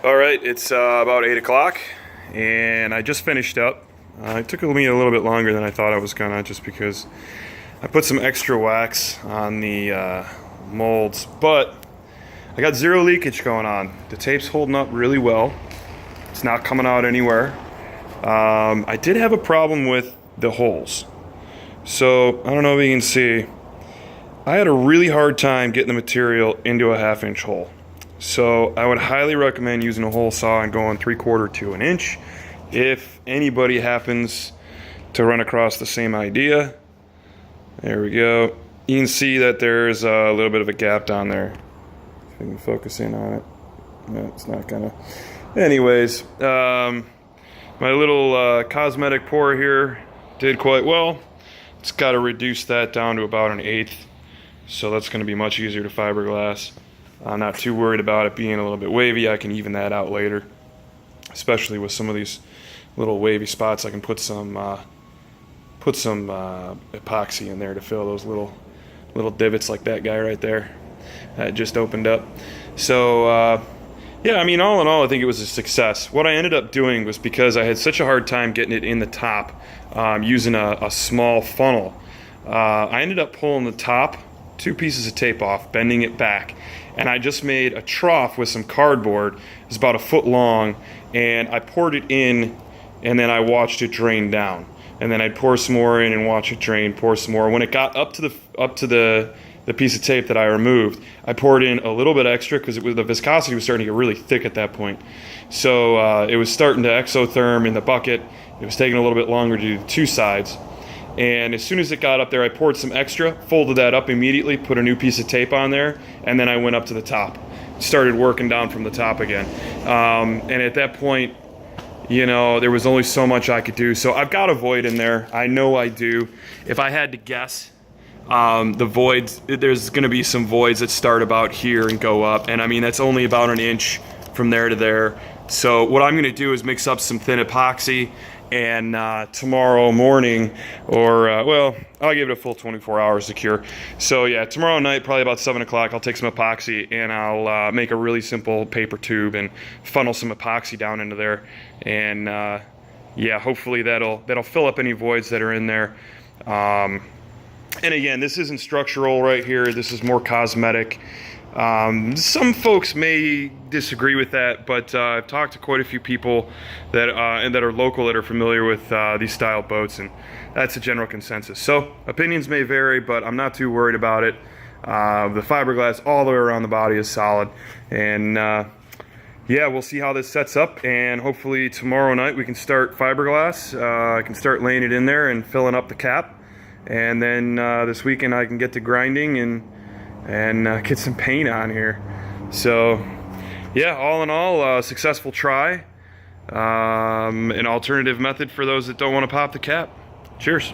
All right, it's about 8 o'clock, and I just finished up. It took me a little bit longer than I thought I was gonna, just because I put some extra wax on the molds, but I got zero leakage going on. The tape's holding up really well. It's not coming out anywhere. I did have a problem with the holes. So, I don't know if you can see, I had a really hard time getting the material into a 1/2 inch hole. So I would highly recommend using a hole saw and going 3/4 to an inch if anybody happens to run across the same idea. There we go. You can see that there's a little bit of a gap down there. If I can focus in on it. No, it's not gonna. Anyways, my little cosmetic pour here did quite well. It's got to reduce that down to about 1/8. So that's going to be much easier to fiberglass. I'm not too worried about it being a little bit wavy. I can even that out later, especially with some of these little wavy spots. I can put some epoxy in there to fill those little divots, like that guy right there that just opened up. So yeah, I mean, all in all, I think it was a success. What I ended up doing was, because I had such a hard time getting it in the top using a small funnel, I ended up pulling the top 2 pieces of tape off, bending it back, and I just made a trough with some cardboard. It's about 1 foot long, and I poured it in, and then I watched it drain down, and then I'd pour some more in and watch it drain, pour some more. When it got up to the piece of tape that I removed, I poured in a little bit extra, because the viscosity was starting to get really thick at that point. So it was starting to exotherm in the bucket. It was taking a little bit longer to do the 2 sides. And as soon as it got up there, I poured some extra, folded that up immediately, put a new piece of tape on there, and then I went up to the top. Started working down from the top again. And at that point, you know, there was only so much I could do. So I've got a void in there. I know I do. If I had to guess, the voids, there's going to be some voids that start about here and go up. And I mean, that's only about 1 inch from there to there. So what I'm going to do is mix up some thin epoxy, and tomorrow morning, or well, I'll give it a full 24 hours to cure. So yeah, tomorrow night, probably about 7 o'clock, I'll take some epoxy and I'll make a really simple paper tube and funnel some epoxy down into there. And yeah, hopefully that'll fill up any voids that are in there. And again, this isn't structural right here. This is more cosmetic. Some folks may disagree with that, but I've talked to quite a few people that are local, that are familiar with these style boats, and that's a general consensus. So opinions may vary, but I'm not too worried about it. The fiberglass all the way around the body is solid, and yeah, we'll see how this sets up, and hopefully tomorrow night we can start fiberglass. I can start laying it in there and filling up the cap, and then this weekend I can get to grinding and get some paint on here. So yeah, all in all, a successful try. An alternative method for those that don't want to pop the cap. Cheers.